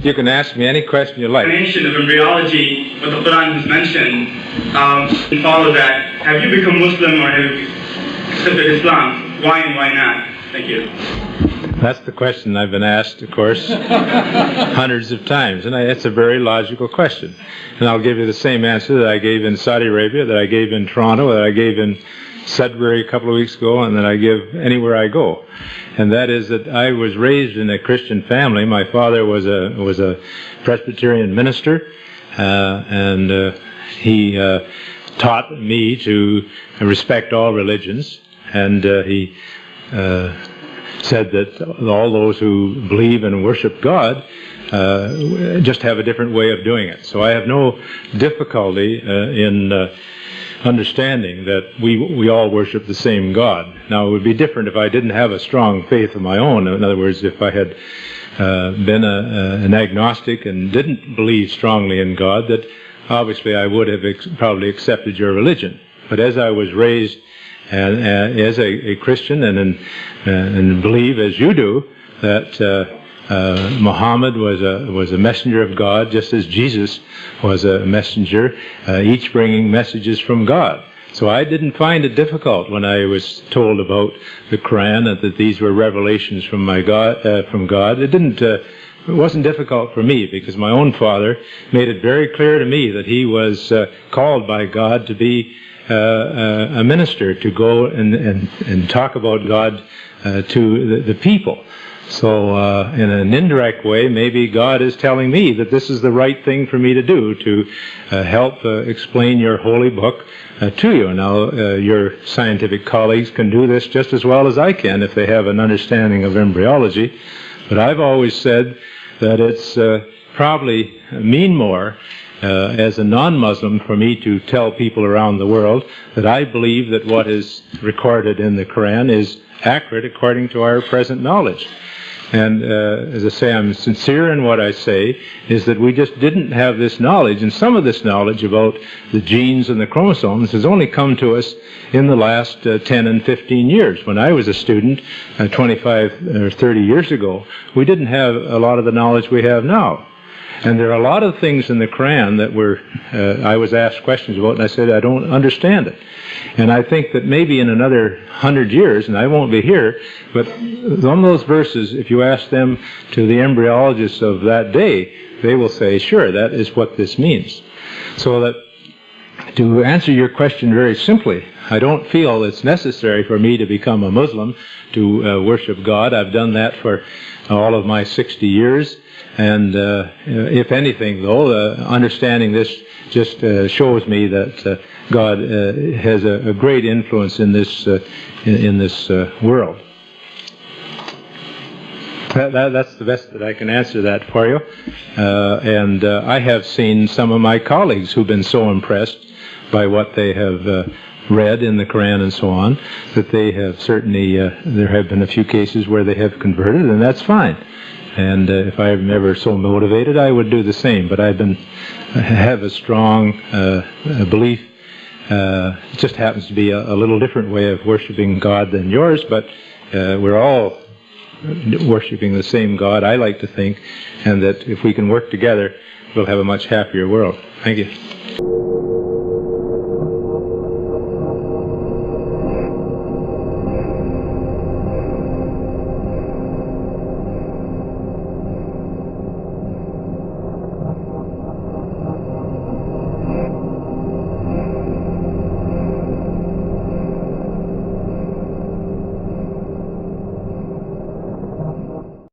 You can ask me any question you like. Explanation of embryology, what the Quran has mentioned, and follow that. Have you become Muslim or have you accepted Islam? Why and why not? Thank you. That's the question I've been asked, of course, hundreds of times, and it's a very logical question. And I'll give you the same answer that I gave in Saudi Arabia, that I gave in Toronto, that I gave in Sudbury a couple of weeks ago, and that I give anywhere I go. And that is that I was raised in a Christian family. My father was a Presbyterian minister, and he taught me to respect all religions, and he said that all those who believe and worship God just have a different way of doing it. So I have no difficulty in understanding that we all worship the same God. Now, it would be different if I didn't have a strong faith of my own. In other words, if I had been an agnostic and didn't believe strongly in God, that obviously I would have probably accepted your religion. But as I was raised as a Christian and believe, as you do, that Muhammad was a messenger of God, just as Jesus was a messenger, each bringing messages from God. So I didn't find it difficult when I was told about the Quran and that these were revelations from God. It wasn't difficult for me, because my own father made it very clear to me that he was called by God to be a minister, to go and talk about God to the people. So in an indirect way, maybe God is telling me that this is the right thing for me to do, to help explain your holy book to you. Now, your scientific colleagues can do this just as well as I can if they have an understanding of embryology. But I've always said that it's probably mean more as a non-Muslim for me to tell people around the world that I believe that what is recorded in the Quran is accurate according to our present knowledge. And as I say, I'm sincere in what I say, is that we just didn't have this knowledge, and some of this knowledge about the genes and the chromosomes has only come to us in the last 10 and 15 years. When I was a student 25 or 30 years ago, we didn't have a lot of the knowledge we have now. And there are a lot of things in the Quran that I was asked questions about, and I said, I don't understand it. And I think that maybe in another 100 years, and I won't be here, but on those verses, if you ask them to the embryologists of that day, they will say, sure, that is what this means. So that, to answer your question very simply, I don't feel it's necessary for me to become a Muslim to worship God. I've done that for all of my 60 years. And if anything, though, understanding this just shows me that God has a great influence in this world. That's the best that I can answer that for you. And I have seen some of my colleagues who've been so impressed by what they have read in the Quran and so on, that they have certainly, there have been a few cases where they have converted, and that's fine. And if I'm ever so motivated, I would do the same. But I have a strong belief. It just happens to be a little different way of worshiping God than yours, but we're all worshiping the same God, I like to think, and that if we can work together, we'll have a much happier world. Thank you.